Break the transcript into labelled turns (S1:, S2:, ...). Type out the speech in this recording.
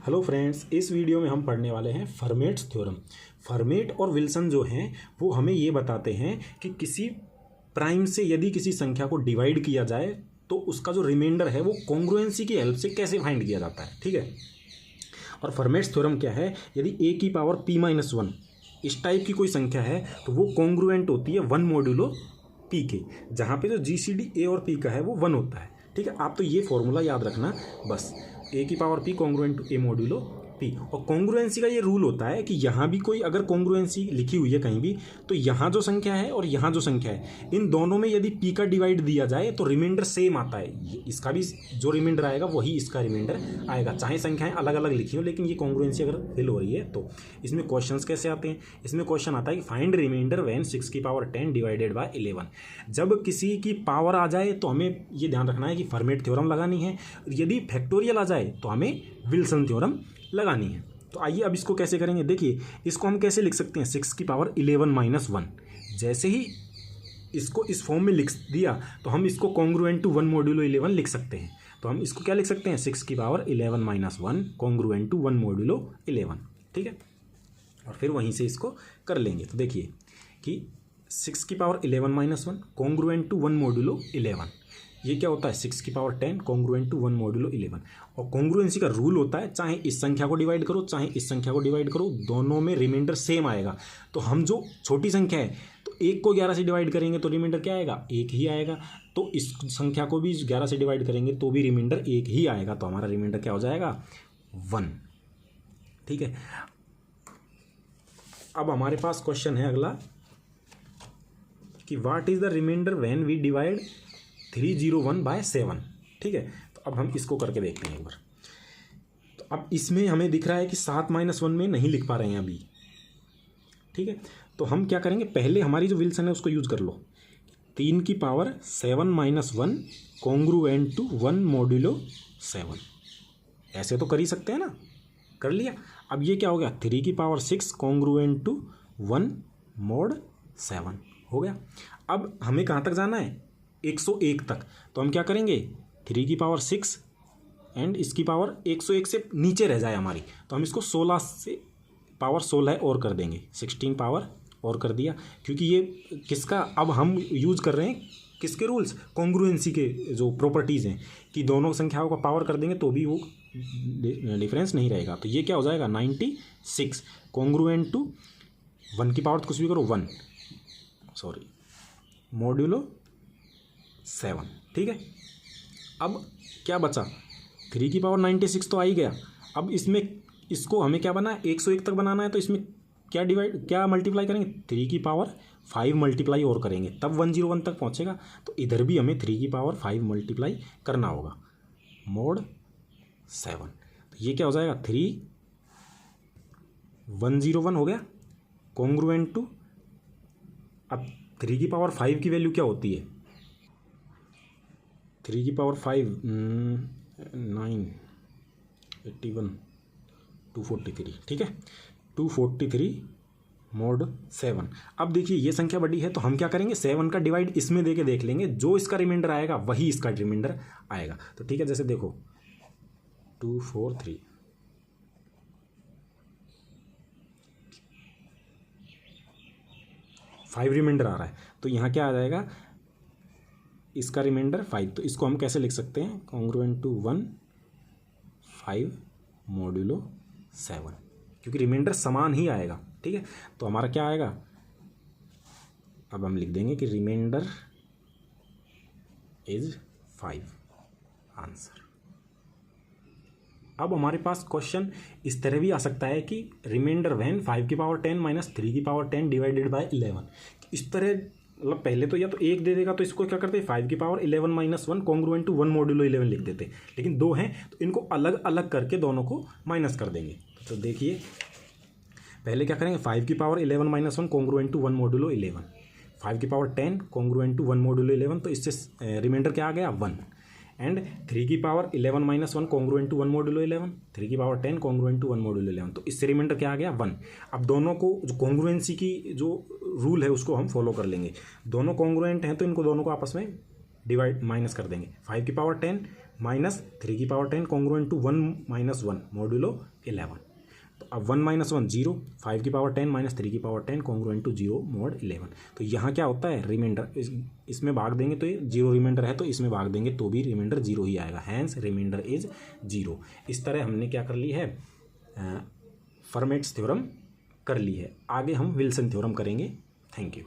S1: Hello friends, इस video में हम पढ़ने वाले हैं फर्मेट्स थ्योरम। फर्मेट और विल्सन जो हैं वो हमें ये बताते हैं कि किसी प्राइम से यदि किसी संख्या को डिवाइड किया जाए तो उसका जो रिमाइंडर है वो कॉन्ग्रुएंसी की हेल्प से कैसे फाइंड किया जाता है। ठीक है, और फर्मेट्स थ्योरम क्या है, यदि a की पावर p-1 इस टाइप की कोई संख्या है तो वो कॉन्ग्रुएंट होती है 1 मॉड्यूलो p के, जहाँ पे जो GCD a और p का है वो 1 होता है। ठीक है, आप तो ये फॉर्मूला याद रखना बस, a की power p congruent to a modulo p। और कॉन्ग्रुएंसी का ये रूल होता है कि यहाँ भी कोई अगर कॉन्ग्रुएंसी लिखी हुई है कहीं भी तो यहाँ जो संख्या है और यहाँ जो संख्या है इन दोनों में यदि p का डिवाइड दिया जाए तो रिमाइंडर सेम आता है। इसका भी जो रिमाइंडर आएगा वही इसका रिमाइंडर आएगा, चाहे संख्याएं अलग अलग लिखी हो, लेकिन ये कॉन्ग्रुएंसी अगर फिल हो रही है तो। इसमें क्वेश्चंस कैसे आते हैं, इसमें क्वेश्चन आता है कि फाइंड रिमाइंडर व्हेन 6 की पावर 10 डिवाइडेड बाय 11। जब किसी की पावर आ जाए तो हमें ये ध्यान रखना है कि फर्मेट थ्योरम लगानी है, यदि फैक्टोरियल आ जाए तो हमें विल्सन थ्योरम लगानी है। तो आइए अब इसको कैसे करेंगे, देखिए इसको हम कैसे लिख सकते हैं, 6 की पावर 11 - 1। जैसे ही इसको इस फॉर्म में लिख दिया तो हम इसको कॉन्ग्रुएंट टू 1 मॉड्यूलो 11 लिख सकते हैं। तो हम इसको क्या लिख सकते हैं, 6 की पावर 11 - 1 कॉन्ग्रुएंट टू 1 मॉड्यूलो 11। ठीक है, और फिर वहीं से इसको कर लेंगे। तो देखिए कि 6 की पावर 11 - 1 कॉन्ग्रुएंट टू 1 मॉड्यूलो 11, ये क्या होता है 6 की पावर 10 कॉन्ग्रुएंट टू 1 मॉड्यूलो 11। और कॉन्ग्रुएंसी का रूल होता है चाहे इस संख्या को डिवाइड करो चाहे इस संख्या को डिवाइड करो, दोनों में रिमाइंडर सेम आएगा। तो हम जो छोटी संख्या है तो 1 को 11 से डिवाइड करेंगे तो रिमाइंडर क्या आएगा, 1 ही आएगा। तो इस संख्या को भी 11 से डिवाइड करेंगे तो भी रिमाइंडर 1 ही आएगा, तो हमारा रिमाइंडर क्या हो जाएगा 1। ठीक है, अब हमारे पास क्वेश्चन है अगला कि what is the remainder when we divide 301 by 7। ठीक है, तो अब हम इसको करके देखते हैं एक बार। तो अब इसमें हमें दिख रहा है कि 7 - 1 में नहीं लिख पा रहे हैं अभी। ठीक है, तो हम क्या करेंगे, पहले हमारी जो विल्सन है उसको यूज कर लो। 3 की पावर 7 - 1 कॉन्ग्रुएंट टू 1 मॉड्यूलो 7, ऐसे तो कर ही सकते हैं ना, कर लिया। अब ये क्या हो गया, 3 की पावर 6 कॉन्ग्रुएंट टू 1 मॉड 7 हो गया। अब हमें कहाँ तक जाना है, 101 तक। तो हम क्या करेंगे, 3 की पावर 6 एंड इसकी पावर 101 से नीचे रह जाए हमारी, तो हम इसको 16 से पावर 16 और कर देंगे, 16 पावर और कर दिया। क्योंकि ये किसका, अब हम यूज कर रहे हैं किसके रूल्स, कॉन्ग्रुएंसी के जो प्रॉपर्टीज़ हैं कि दोनों संख्याओं का पावर कर देंगे तो भी वो डिफरेंस नहीं रहेगा। तो ये क्या हो जाएगा 96 कॉन्ग्रुएंट टू 1 की पावर तो कुछ भी करो 1 मॉड्यूलो 7। ठीक है, अब क्या बचा, 3 की पावर 96 तो आ ही गया। अब इसमें इसको हमें क्या बनाना है, 101 तक बनाना है। तो इसमें क्या मल्टीप्लाई करेंगे, 3 की पावर 5 मल्टीप्लाई और करेंगे तब 101 तक पहुंचेगा। तो इधर भी हमें 3 की पावर 5 मल्टीप्लाई करना होगा मॉड 7। तो ये क्या हो जाएगा 3101 हो गया कॉन्ग्रुएंट टू। अब 3 की पावर 5 की वैल्यू क्या होती है, 3 की पावर 5 9 81 243। ठीक है, 243 मॉड 7। अब देखिए ये संख्या बड़ी है तो हम क्या करेंगे, 7 का डिवाइड इसमें देके देख लेंगे, जो इसका रिमाइंडर आएगा वही इसका रिमाइंडर आएगा। तो ठीक है, जैसे देखो 243 5 रिमाइंडर आ रहा है, तो यहाँ क्या आ जाएगा, इसका रिमाइंडर 5। तो इसको हम कैसे लिख सकते हैं, कॉन्ग्रुएंट टू 1 5 मॉड्यूलो 7, क्योंकि रिमाइंडर समान ही आएगा। ठीक है, तो हमारा क्या आएगा, अब हम लिख देंगे कि रिमाइंडर इज 5 आंसर। अब हमारे पास क्वेश्चन इस तरह भी आ सकता है कि रिमाइंडर व्हेन 5 की पावर 10 - 3 की पावर 10 डिवाइडेड बाय 11। इस तरह मतलब पहले तो या तो 1 दे देगा तो इसको क्या करते हैं, 5 की पावर 11 - 1 कॉन्ग्रुएंट टू 1 मॉड्यूलो 11 लिख देते, लेकिन 2 हैं तो इनको अलग अलग करके दोनों को माइनस कर देंगे। तो देखिए पहले क्या करेंगे, 5 की पावर 11 - 1 कॉन्ग्रुएंट टू 1 मॉड्यूलो 11, 5 की पावर 10 कॉन्ग्रुएंट टू 1 मॉड्यूलो 11, तो इससे रिमाइंडर क्या आ गया 1। एंड 3 की पावर 11 - 1 कॉन्ग्रुएंट टू 1 मॉड्यूलो 11, 3 की पावर 10 कॉन्ग्रुएंट टू 1 मॉड्यूलो 11, तो इससे रिमाइंडर क्या आ गया 1। अब दोनों को जो कॉन्ग्रुएंसी की जो रूल है उसको हम फॉलो कर लेंगे, दोनों कॉन्ग्रुएंट हैं तो इनको दोनों को आपस में डिवाइड माइनस कर देंगे। 5 की पावर 10 माइनस 3 की power 10 congruent to 1 minus 1 modulo 11। तो अब 1 माइनस 1 0, 5 की पावर 10 माइनस 3 की पावर 10 कॉन्ग्रुएंट टू 0 मॉड 11। तो यहाँ क्या होता है, रिमाइंडर इसमें भाग देंगे तो ये 0 रिमाइंडर है, तो इसमें भाग देंगे तो भी रिमाइंडर 0 ही आएगा, हैंस रिमाइंडर इज 0। इस तरह हमने क्या कर ली है, फर्मेट्स थ्योरम कर ली है। आगे हम विल्सन थ्योरम करेंगे। Thank you.